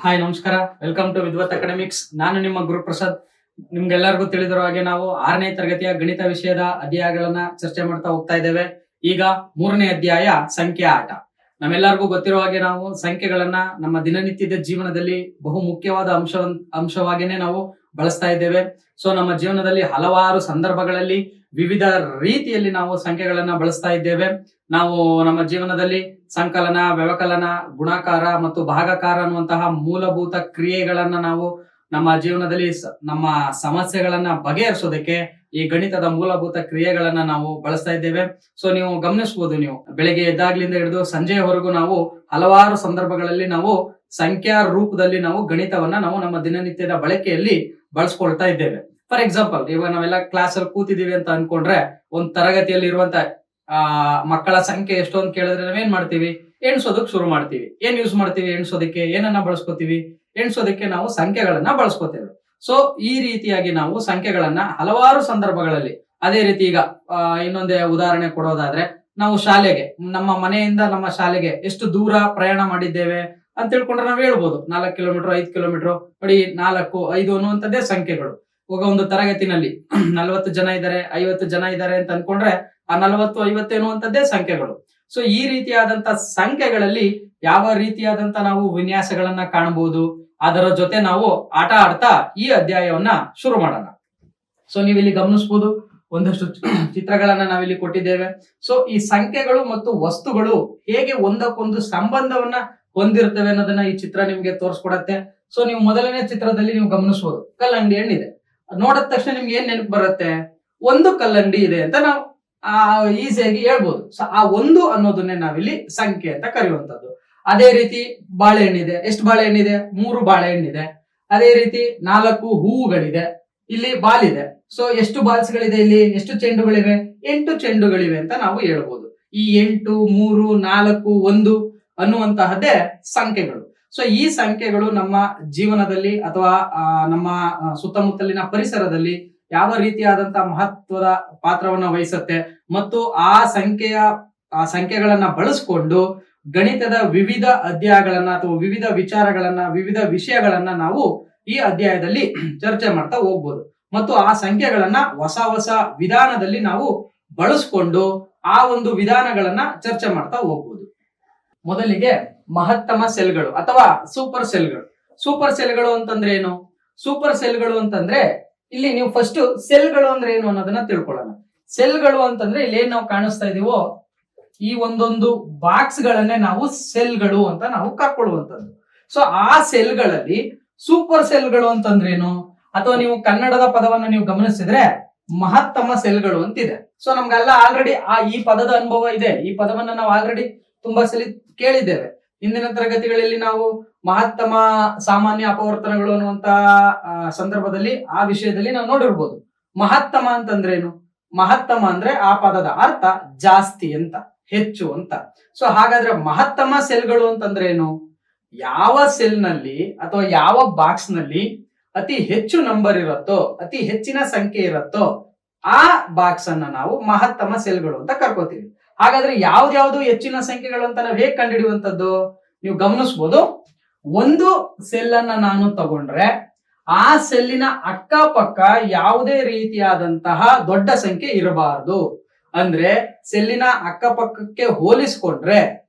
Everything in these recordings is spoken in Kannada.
ಹಾಯ್ ನಮಸ್ಕಾರ, ವೆಲ್ಕಮ್ ಟು ವಿದ್ವತ್ ಅಕಾಡೆಮಿಕ್ಸ್. ನಾನು ನಿಮ್ಮ ಗುರುಪ್ರಸಾದ್. ನಿಮ್ಗೆಲ್ಲರಿಗೂ ತಿಳಿದಿರೋ ಹಾಗೆ ನಾವು 6ನೇ ತರಗತಿಯ ಗಣಿತ ವಿಷಯದ ಅಧ್ಯಾಯಗಳನ್ನ ಚರ್ಚೆ ಮಾಡ್ತಾ ಹೋಗ್ತಾ ಇದ್ದೇವೆ. ಈಗ 3ನೇ ಅಧ್ಯಾಯ ಸಂಖ್ಯಾ ಆಟ. ನಮ್ಮೆಲ್ಲರಿಗೂ ಗೊತ್ತಿರೋ ಹಾಗೆ ನಾವು ಸಂಖ್ಯೆಗಳನ್ನ ನಮ್ಮ ದಿನನಿತ್ಯದ ಜೀವನದಲ್ಲಿ ಬಹು ಮುಖ್ಯವಾದ ಅಂಶವಾಗಿನೇ ನಾವು ಬಳಸ್ತಾ ಇದ್ದೇವೆ. ಸೊ ನಮ್ಮ ಜೀವನದಲ್ಲಿ ಹಲವಾರು ಸಂದರ್ಭಗಳಲ್ಲಿ ವಿವಿಧ ರೀತಿಯಲ್ಲಿ ನಾವು ಸಂಖ್ಯೆಗಳನ್ನ ಬಳಸ್ತಾ ಇದ್ದೇವೆ. ನಾವು ನಮ್ಮ ಜೀವನದಲ್ಲಿ ಸಂಕಲನ, ವ್ಯವಕಲನ, ಗುಣಾಕಾರ ಮತ್ತು ಭಾಗಾಕಾರ ಅನ್ನುವಂತಹ ಮೂಲಭೂತ ಕ್ರಿಯೆಗಳನ್ನ ನಾವು ನಮ್ಮ ಜೀವನದಲ್ಲಿ ನಮ್ಮ ಸಮಸ್ಯೆಗಳನ್ನ ಬಗೆಹರಿಸೋದಕ್ಕೆ ಈ ಗಣಿತದ ಮೂಲಭೂತ ಕ್ರಿಯೆಗಳನ್ನ ನಾವು ಬಳಸ್ತಾ ಇದ್ದೇವೆ. ಸೊ ನೀವು ಗಮನಿಸಬಹುದು, ನೀವು ಬೆಳಿಗ್ಗೆ ಎದ್ದಾಗ್ಲಿಂದ ಹಿಡಿದು ಸಂಜೆಯವರೆಗೂ ನಾವು ಹಲವಾರು ಸಂದರ್ಭಗಳಲ್ಲಿ ನಾವು ಸಂಖ್ಯಾ ರೂಪದಲ್ಲಿ ನಾವು ಗಣಿತವನ್ನ ನಾವು ನಮ್ಮ ದಿನನಿತ್ಯದ ಬಳಕೆಯಲ್ಲಿ ಬಳಸ್ಕೊಳ್ತಾ ಇದ್ದೇವೆ. ಫಾರ್ ಎಕ್ಸಾಂಪಲ್, ಇವಾಗ ನಾವೆಲ್ಲ ಕ್ಲಾಸ್ ಅಲ್ಲಿ ಕೂತಿದೀವಿ ಅಂತ ಅನ್ಕೊಂಡ್ರೆ, ಒಂದ್ ತರಗತಿಯಲ್ಲಿ ಇರುವಂತ ಮಕ್ಕಳ ಸಂಖ್ಯೆ ಎಷ್ಟು ಅಂತ ಕೇಳಿದ್ರೆ ನಾವೇನ್ ಮಾಡ್ತೀವಿ? ಎಣ್ಸೋದಕ್ ಶುರು ಮಾಡ್ತೀವಿ. ಏನ್ ಯೂಸ್ ಮಾಡ್ತೀವಿ ಎಣ್ಸೋದಕ್ಕೆ? ಏನನ್ನ ಬಳಸ್ಕೋತೀವಿ? ಎಣ್ಸೋದಕ್ಕೆ ನಾವು ಸಂಖ್ಯೆಗಳನ್ನ ಬಳಸ್ಕೋತೇವೆ. ಸೊ ಈ ರೀತಿಯಾಗಿ ನಾವು ಸಂಖ್ಯೆಗಳನ್ನ ಹಲವಾರು ಸಂದರ್ಭಗಳಲ್ಲಿ, ಅದೇ ರೀತಿ ಈಗ ಇನ್ನೊಂದೇ ಉದಾಹರಣೆ ಕೊಡೋದಾದ್ರೆ, ನಾವು ಶಾಲೆಗೆ, ನಮ್ಮ ಮನೆಯಿಂದ ನಮ್ಮ ಶಾಲೆಗೆ ಎಷ್ಟು ದೂರ ಪ್ರಯಾಣ ಮಾಡಿದ್ದೇವೆ ಅಂತ ತಿಳ್ಕೊಂಡ್ರೆ ನಾವ್ ಹೇಳ್ಬೋದು 4 ಕಿಲೋಮೀಟರ್, 5 ಕಿಲೋಮೀಟರ್. ನೋಡಿ, 4, 5 ಅನ್ನುವಂಥದ್ದೇ ಸಂಖ್ಯೆಗಳು. ಇವಾಗ ಒಂದು ತರಗತಿನಲ್ಲಿ 40 ಜನ ಇದ್ದಾರೆ, 50 ಜನ ಇದ್ದಾರೆ ಅಂತ ಅನ್ಕೊಂಡ್ರೆ ಆ 40, 50 ಎನ್ನುವಂಥದ್ದೇ ಸಂಖ್ಯೆಗಳು. ಸೊ ಈ ರೀತಿಯಾದಂತ ಸಂಖ್ಯೆಗಳಲ್ಲಿ ಯಾವ ರೀತಿಯಾದಂತ ನಾವು ವಿನ್ಯಾಸಗಳನ್ನ ಕಾಣಬಹುದು, ಅದರ ಜೊತೆ ನಾವು ಆಟ ಆಡ್ತಾ ಈ ಅಧ್ಯಾಯವನ್ನ ಶುರು ಮಾಡೋಣ. ಸೊ ನೀವಿಲ್ಲಿ ಗಮನಿಸಬಹುದು, ಒಂದಷ್ಟು ಚಿತ್ರಗಳನ್ನ ನಾವಿಲ್ಲಿ ಕೊಟ್ಟಿದ್ದೇವೆ. ಸೊ ಈ ಸಂಖ್ಯೆಗಳು ಮತ್ತು ವಸ್ತುಗಳು ಹೇಗೆ ಒಂದಕ್ಕೊಂದು ಸಂಬಂಧವನ್ನ ಹೊಂದಿರ್ತವೆ ಅನ್ನೋದನ್ನ ಈ ಚಿತ್ರ ನಿಮ್ಗೆ ತೋರಿಸ್ಕೊಡತ್ತೆ. ಸೊ ನೀವು ಮೊದಲನೇ ಚಿತ್ರದಲ್ಲಿ ನೀವು ಗಮನಿಸಬಹುದು, ಕಲ್ಲಂಗಡಿ ಹಣ್ಣಿದೆ. ನೋಡಿದ ತಕ್ಷಣ ನಿಮ್ಗೆ ಏನ್ ನೆನಪು ಬರುತ್ತೆ? ಒಂದು ಕಲ್ಲಂಗಡಿ ಇದೆ ಅಂತ ನಾವು ಈಸಿಯಾಗಿ ಹೇಳ್ಬೋದು. ಸೊ ಆ ಒಂದು ಅನ್ನೋದನ್ನೇ ನಾವಿಲ್ಲಿ ಸಂಖ್ಯೆ ಅಂತ ಕರೆಯುವಂತದ್ದು. ಅದೇ ರೀತಿ ಬಾಳೆಹಣ್ಣಿದೆ. ಎಷ್ಟು ಬಾಳೆಹಣ್ಣಿದೆ? 3 ಬಾಳೆಹಣ್ಣಿದೆ. ಅದೇ ರೀತಿ 4 ಹೂವುಗಳಿದೆ. ಇಲ್ಲಿ ಬಾಲ್ ಇದೆ. ಸೊ ಎಷ್ಟು ಬಾಲ್ಸ್ ಗಳಿದೆ? ಇಲ್ಲಿ ಎಷ್ಟು ಚೆಂಡುಗಳಿವೆ? 8 ಚೆಂಡುಗಳಿವೆ ಅಂತ ನಾವು ಹೇಳ್ಬೋದು. ಈ 8, 3, 4, 1 ಅನ್ನುವಂತಹದ್ದೇ ಸಂಖ್ಯೆಗಳು. ಸೊ ಈ ಸಂಖ್ಯೆಗಳು ನಮ್ಮ ಜೀವನದಲ್ಲಿ ಅಥವಾ ನಮ್ಮ ಸುತ್ತಮುತ್ತಲಿನ ಪರಿಸರದಲ್ಲಿ ಯಾವ ರೀತಿಯಾದಂತಹ ಮಹತ್ವದ ಪಾತ್ರವನ್ನ ವಹಿಸುತ್ತೆ ಮತ್ತು ಆ ಸಂಖ್ಯೆಗಳನ್ನ ಬಳಸ್ಕೊಂಡು ಗಣಿತದ ವಿವಿಧ ಅಧ್ಯಾಯಗಳನ್ನ ಅಥವಾ ವಿವಿಧ ವಿಚಾರಗಳನ್ನ, ವಿವಿಧ ವಿಷಯಗಳನ್ನ ನಾವು ಈ ಅಧ್ಯಾಯದಲ್ಲಿ ಚರ್ಚೆ ಮಾಡ್ತಾ ಹೋಗ್ಬೋದು. ಮತ್ತು ಆ ಸಂಖ್ಯೆಗಳನ್ನ ಹೊಸ ಹೊಸ ವಿಧಾನದಲ್ಲಿ ನಾವು ಬಳಸ್ಕೊಂಡು ಆ ಒಂದು ವಿಧಾನಗಳನ್ನ ಚರ್ಚೆ ಮಾಡ್ತಾ ಹೋಗ್ಬೋದು. ಮೊದಲಿಗೆ ಮಹತ್ತಮ ಸೆಲ್ಗಳು ಅಥವಾ ಸೂಪರ್ ಸೆಲ್ಗಳು. ಸೂಪರ್ ಸೆಲ್ಗಳು ಅಂತಂದ್ರೆ ಏನು? ಸೂಪರ್ ಸೆಲ್ಗಳು ಅಂತಂದ್ರೆ ಇಲ್ಲಿ ನೀವು ಫಸ್ಟ್ ಸೆಲ್ಗಳು ಅಂದ್ರೆ ಏನು ಅನ್ನೋದನ್ನ ತಿಳ್ಕೊಳ್ಳೋಣ. ಸೆಲ್ಗಳು ಅಂತಂದ್ರೆ ಇಲ್ಲಿ ಏನ್ ನಾವು ಕಾಣಿಸ್ತಾ ಇದೀವೋ ಈ ಒಂದೊಂದು ಬಾಕ್ಸ್ ಗಳನ್ನೇ ನಾವು ಸೆಲ್ಗಳು ಅಂತ ನಾವು ಕರ್ಕೊಳ್ಳುವಂತದ್ದು. ಸೊ ಆ ಸೆಲ್ಗಳಲ್ಲಿ ಸೂಪರ್ ಸೆಲ್ಗಳು ಅಂತಂದ್ರೇನು? ಅಥವಾ ನೀವು ಕನ್ನಡದ ಪದವನ್ನು ನೀವು ಗಮನಿಸಿದ್ರೆ ಮಹತ್ತಮ ಸೆಲ್ಗಳು ಅಂತಿದೆ. ಸೊ ನಮ್ಗೆಲ್ಲ ಆಲ್ರೆಡಿ ಈ ಪದದ ಅನುಭವ ಇದೆ. ಈ ಪದವನ್ನ ನಾವು ಆಲ್ರೆಡಿ ತುಂಬಾ ಸಲ ಕೇಳಿದ್ದೇವೆ. ಹಿಂದಿನ ತರಗತಿಗಳಲ್ಲಿ ನಾವು ಮಹತ್ತಮ, ಸಾಮಾನ್ಯ, ಅಪವರ್ತನಗಳು ಅನ್ನುವಂತ ಸಂದರ್ಭದಲ್ಲಿ ಆ ವಿಷಯದಲ್ಲಿ ನಾವು ನೋಡಿರ್ಬೋದು. ಮಹತ್ತಮ ಅಂತಂದ್ರೇನು? ಮಹತ್ತಮ ಅಂದ್ರೆ ಆ ಪದದ ಅರ್ಥ ಜಾಸ್ತಿ ಅಂತ, ಹೆಚ್ಚು ಅಂತ. ಸೊ ಹಾಗಾದ್ರೆ ಮಹತ್ತಮ ಸೆಲ್ಗಳು ಅಂತಂದ್ರೆ ಏನು? ಯಾವ ಸೆಲ್ ನಲ್ಲಿ ಅಥವಾ ಯಾವ ಬಾಕ್ಸ್ ನಲ್ಲಿ ಅತಿ ಹೆಚ್ಚು ನಂಬರ್ ಇರುತ್ತೋ, ಅತಿ ಹೆಚ್ಚಿನ ಸಂಖ್ಯೆ ಇರುತ್ತೋ ಆ ಬಾಕ್ಸ್ ಅನ್ನ ನಾವು ಮಹತ್ತಮ ಸೆಲ್ಗಳು ಅಂತ ಕರ್ಕೋತೀವಿ. ಹಾಗಾದ್ರೆ ಯಾವ್ದ್ಯಾವ್ದು ಹೆಚ್ಚಿನ ಸಂಖ್ಯೆಗಳು ಅಂತ ನಾವು ಹೇಗೆ ಕಂಡುಹಿಡಿಯುವಂತದ್ದು? ನೀವು ಗಮನಿಸಬಹುದು, ಒಂದು ಸೆಲ್ ಅನ್ನ ನಾನು ತಗೊಂಡ್ರೆ ಆ ಸೆಲ್ಲಿನ ಅಕ್ಕಪಕ್ಕ ಯಾವುದೇ ರೀತಿಯಾದಂತಹ ದೊಡ್ಡ ಸಂಖ್ಯೆ ಇರಬಾರದು. ಅಂದ್ರೆ ಸೆಲ್ಲಿನ ಅಕ್ಕಪಕ್ಕಕ್ಕೆ ಹೋಲಿಸಿಕೊಂಡ್ರೆ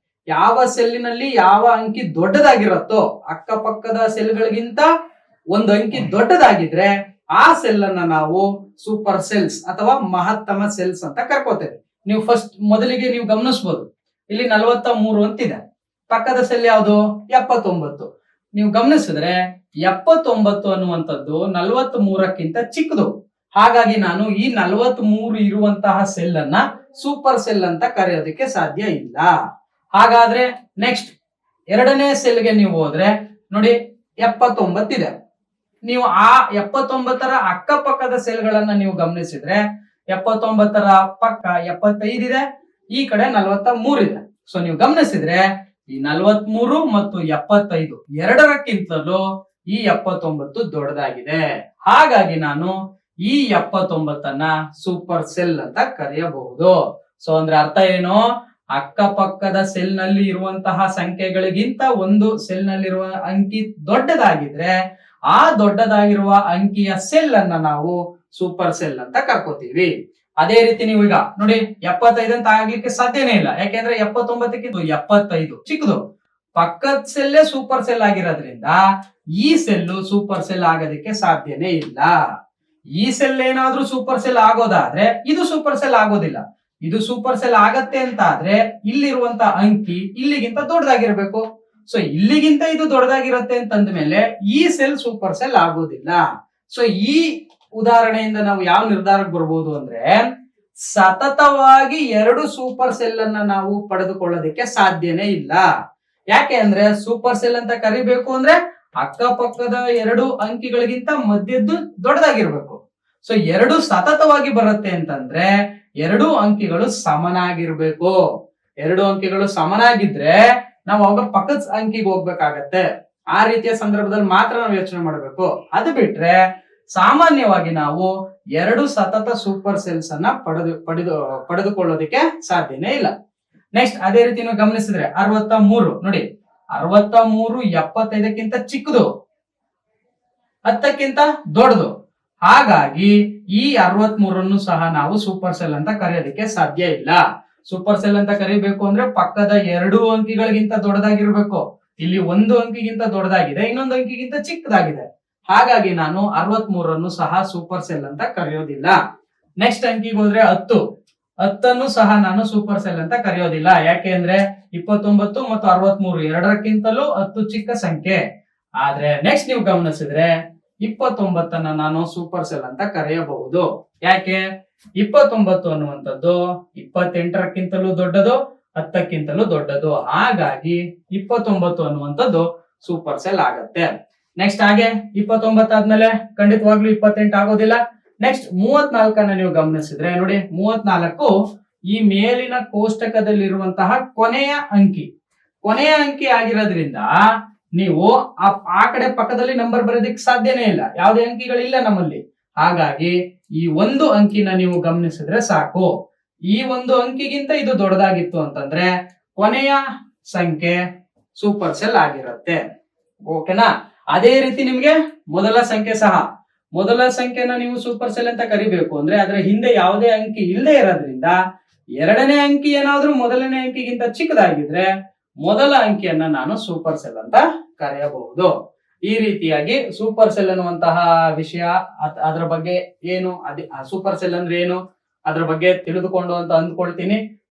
ಯಾವ ಸೆಲ್ಲಿನಲ್ಲಿ ಯಾವ ಅಂಕಿ ದೊಡ್ಡದಾಗಿರುತ್ತೋ, ಅಕ್ಕಪಕ್ಕದ ಸೆಲ್ಗಳಿಗಿಂತ ಒಂದು ಅಂಕಿ ದೊಡ್ಡದಾಗಿದ್ರೆ ಆ ಸೆಲ್ ಅನ್ನ ನಾವು ಸೂಪರ್ ಸೆಲ್ಸ್ ಅಥವಾ ಮಹತ್ತಮ ಸೆಲ್ಸ್ ಅಂತ ಕರ್ಕೋತೇವೆ. ನೀವು ಫಸ್ಟ್ ಮೊದಲಿಗೆ ನೀವು ಗಮನಿಸಬಹುದು, ಇಲ್ಲಿ 43 ಅಂತಿದೆ. ಪಕ್ಕದ ಸೆಲ್ ಯಾವುದು? 79. ನೀವು ಗಮನಿಸಿದ್ರೆ 79 ಅನ್ನುವಂಥದ್ದು 43ಕ್ಕಿಂತ ಚಿಕ್ಕದು. ಹಾಗಾಗಿ ನಾನು ಈ 43 ಇರುವಂತಹ ಸೆಲ್ ಅನ್ನ ಸೂಪರ್ ಸೆಲ್ ಅಂತ ಕರೆಯೋದಕ್ಕೆ ಸಾಧ್ಯ ಇಲ್ಲ. ಹಾಗಾದ್ರೆ ನೆಕ್ಸ್ಟ್ ಎರಡನೇ ಸೆಲ್ಗೆ ನೀವು ಹೋದ್ರೆ ನೋಡಿ 79 ಇದೆ. ನೀವು ಆ 79ರ ಅಕ್ಕಪಕ್ಕದ ಸೆಲ್ಗಳನ್ನ ನೀವು ಗಮನಿಸಿದ್ರೆ 79ರ ಪಕ್ಕ 75 ಇದೆ, ಈ ಕಡೆ 43 ಇದೆ. ಸೊ ನೀವು ಗಮನಿಸಿದ್ರೆ ಈ 43 ಮತ್ತು 75 ಎರಡರಕ್ಕಿಂತಲೂ ಈ 79 ದೊಡ್ಡದಾಗಿದೆ. ಹಾಗಾಗಿ ನಾನು ಈ 79ಅನ್ನ ಸೂಪರ್ ಸೆಲ್ ಅಂತ ಕರೆಯಬಹುದು. ಸೊ ಅಂದ್ರೆ ಅರ್ಥ ಏನು? ಅಕ್ಕಪಕ್ಕದ ಸೆಲ್ ನಲ್ಲಿ ಇರುವಂತಹ ಸಂಖ್ಯೆಗಳಿಗಿಂತ ಒಂದು ಸೆಲ್ ನಲ್ಲಿರುವ ಅಂಕಿ ದೊಡ್ಡದಾಗಿದ್ರೆ ಆ ದೊಡ್ಡದಾಗಿರುವ ಅಂಕಿಯ ಸೆಲ್ ಅನ್ನ ನಾವು ಸೂಪರ್ ಸೆಲ್ ಅಂತ ಕರ್ಕೋತೀವಿ. ಅದೇ ರೀತಿ ನೀವು ಈಗ ನೋಡಿ 75 ಅಂತ ಆಗ್ಲಿಕ್ಕೆ ಸಾಧ್ಯನೇ ಇಲ್ಲ. ಯಾಕೆಂದ್ರೆ 79ಕ್ಕಿಂತ 75 ಚಿಕ್ಕದು. ಪಕ್ಕದ ಸೆಲ್ಲೇ ಸೂಪರ್ ಸೆಲ್ ಆಗಿರೋದ್ರಿಂದ ಈ ಸೆಲ್ಲು ಸೂಪರ್ ಸೆಲ್ ಆಗೋದಕ್ಕೆ ಸಾಧ್ಯನೇ ಇಲ್ಲ. ಈ ಸೆಲ್ ಏನಾದ್ರೂ ಸೂಪರ್ ಸೆಲ್ ಆಗೋದಾದ್ರೆ ಇದು ಸೂಪರ್ ಸೆಲ್ ಆಗೋದಿಲ್ಲ. ಇದು ಸೂಪರ್ ಸೆಲ್ ಆಗತ್ತೆ ಅಂತ ಆದ್ರೆ ಇಲ್ಲಿರುವಂತ ಅಂಕಿ ಇಲ್ಲಿಗಿಂತ ದೊಡ್ಡದಾಗಿರ್ಬೇಕು. ಸೊ ಇಲ್ಲಿಗಿಂತ ಇದು ದೊಡ್ಡದಾಗಿರುತ್ತೆ ಅಂತಂದ ಮೇಲೆ ಈ ಸೆಲ್ ಸೂಪರ್ ಸೆಲ್ ಆಗೋದಿಲ್ಲ. ಸೊ ಈ ಉದಾಹರಣೆಯಿಂದ ನಾವು ಯಾವ ನಿರ್ಧಾರಕ್ಕೆ ಬರ್ಬೋದು ಅಂದ್ರೆ ಸತತವಾಗಿ ಎರಡು ಸೂಪರ್ ಸೆಲ್ ಅನ್ನ ನಾವು ಪಡೆದುಕೊಳ್ಳೋದಕ್ಕೆ ಸಾಧ್ಯನೇ ಇಲ್ಲ. ಯಾಕೆ ಅಂದ್ರೆ ಸೂಪರ್ ಸೆಲ್ ಅಂತ ಕರಿಬೇಕು ಅಂದ್ರೆ ಅಕ್ಕಪಕ್ಕದ ಎರಡು ಅಂಕಿಗಳಿಗಿಂತ ಮಧ್ಯದ್ದು ದೊಡ್ಡದಾಗಿರ್ಬೇಕು. ಸೊ ಎರಡು ಸತತವಾಗಿ ಬರುತ್ತೆ ಅಂತಂದ್ರೆ ಎರಡು ಅಂಕಿಗಳು ಸಮನಾಗಿರ್ಬೇಕು. ಎರಡು ಅಂಕಿಗಳು ಸಮನಾಗಿದ್ರೆ ನಾವು ಅವಾಗ ಪಕ್ಕದ ಅಂಕಿಗೆ ಹೋಗ್ಬೇಕಾಗತ್ತೆ. ಆ ರೀತಿಯ ಸಂದರ್ಭದಲ್ಲಿ ಮಾತ್ರ ನಾವು ಯೋಚನೆ ಮಾಡಬೇಕು. ಅದು ಬಿಟ್ರೆ ಸಾಮಾನ್ಯವಾಗಿ ನಾವು ಎರಡು ಸತತ ಸೂಪರ್ ಸೆಲ್ಸ್ ಅನ್ನ ಪಡೆದುಕೊಳ್ಳೋದಕ್ಕೆ ಸಾಧ್ಯನೇ ಇಲ್ಲ. ನೆಕ್ಸ್ಟ್ ಅದೇ ರೀತಿ ನೀವು ಗಮನಿಸಿದ್ರೆ 63 ನೋಡಿ, 63 75ಕ್ಕಿಂತ ಚಿಕ್ಕದು, 10ಕ್ಕಿಂತ ದೊಡ್ಡದು. ಹಾಗಾಗಿ ಈ 63 ಸಹ ನಾವು ಸೂಪರ್ ಸೆಲ್ ಅಂತ ಕರೆಯೋದಕ್ಕೆ ಸಾಧ್ಯ ಇಲ್ಲ. ಸೂಪರ್ ಸೆಲ್ ಅಂತ ಕರಿಬೇಕು ಅಂದ್ರೆ ಪಕ್ಕದ ಎರಡು ಅಂಕಿಗಳಿಗಿಂತ ದೊಡ್ಡದಾಗಿರ್ಬೇಕು. ಇಲ್ಲಿ ಒಂದು ಅಂಕಿಗಿಂತ ದೊಡ್ಡದಾಗಿದೆ, ಇನ್ನೊಂದು ಅಂಕಿಗಿಂತ ಚಿಕ್ಕದಾಗಿದೆ. ಹಾಗಾಗಿ ನಾನು 63 ಸಹ ಸೂಪರ್ ಸೆಲ್ ಅಂತ ಕರೆಯೋದಿಲ್ಲ. ನೆಕ್ಸ್ಟ್ ಅಂಕಿಗೆ ಹೋದ್ರೆ 10 ಸಹ ನಾನು ಸೂಪರ್ ಸೆಲ್ ಅಂತ ಕರೆಯೋದಿಲ್ಲ. ಯಾಕೆ ಅಂದ್ರೆ 29 ಮತ್ತು 63 ಎರಡಕ್ಕಿಂತಲೂ 10 ಚಿಕ್ಕ ಸಂಖ್ಯೆ. ಆದ್ರೆ ನೆಕ್ಸ್ಟ್ ನೀವು ಗಮನಿಸಿದ್ರೆ 29 ನಾನು ಸೂಪರ್ ಸೆಲ್ ಅಂತ ಕರೆಯಬಹುದು. ಯಾಕೆ? 29 ಅನ್ನುವಂಥದ್ದು 28ಕ್ಕಿಂತಲೂ ದೊಡ್ಡದು, 10ಕ್ಕಿಂತಲೂ ದೊಡ್ಡದು. ಹಾಗಾಗಿ 29 ಅನ್ನುವಂಥದ್ದು ಸೂಪರ್ ಸೆಲ್ ಆಗತ್ತೆ. ನೆಕ್ಸ್ಟ್ ಹಾಗೆ 29 ಆದ್ಮೇಲೆ ಖಂಡಿತವಾಗ್ಲೂ 28 ಆಗೋದಿಲ್ಲ. ನೆಕ್ಸ್ಟ್ 34 ನೀವು ಗಮನಿಸಿದ್ರೆ ನೋಡಿ, 34 ಈ ಮೇಲಿನ ಕೋಷ್ಟಕದಲ್ಲಿರುವಂತಹ ಕೊನೆಯ ಅಂಕಿ ಆಗಿರೋದ್ರಿಂದ ನೀವು ಆ ಕಡೆ ಪಕ್ಕದಲ್ಲಿ ನಂಬರ್ ಬರೋದಕ್ಕೆ ಸಾಧ್ಯನೇ ಇಲ್ಲ. ಯಾವುದೇ ಅಂಕಿಗಳಿಲ್ಲ ನಮ್ಮಲ್ಲಿ. ಹಾಗಾಗಿ ಈ ಒಂದು ಅಂಕಿನ ನೀವು ಗಮನಿಸಿದ್ರೆ ಸಾಕು. ಈ ಒಂದು ಅಂಕಿಗಿಂತ ಇದು ದೊಡ್ಡದಾಗಿತ್ತು ಅಂತಂದ್ರೆ ಕೊನೆಯ ಸಂಖ್ಯೆ ಸೂಪರ್ ಸೆಲ್ ಆಗಿರುತ್ತೆ. ಓಕೆನಾ? ಅದೇ ರೀತಿ ನಿಮ್ಗೆ ಮೊದಲ ಸಂಖ್ಯೆನ ನೀವು ಸೂಪರ್ ಸೆಲ್ ಅಂತ ಕರಿಬೇಕು ಅಂದ್ರೆ ಅದರ ಹಿಂದೆ ಯಾವುದೇ ಅಂಕಿ ಇಲ್ಲದೆ ಇರೋದ್ರಿಂದ ಎರಡನೇ ಅಂಕಿ ಏನಾದ್ರೂ ಮೊದಲನೇ ಅಂಕಿಗಿಂತ ಚಿಕ್ಕದಾಗಿದ್ರೆ ಮೊದಲ ಅಂಕಿಯನ್ನ ನಾನು ಸೂಪರ್ ಸೆಲ್ ಅಂತ ಕರೆಯಬಹುದು. ಈ ರೀತಿಯಾಗಿ ಸೂಪರ್ ಸೆಲ್ ಅನ್ನುವಂತಹ ವಿಷಯ, ಅದರ ಬಗ್ಗೆ ಏನು, ಸೂಪರ್ ಸೆಲ್ ಅಂದ್ರೆ ಏನು, ಅದ್ರ ಬಗ್ಗೆ ತಿಳಿದುಕೊಂಡು ಅಂತ ಅಂದ್ಕೊಳ್ತೀನಿ.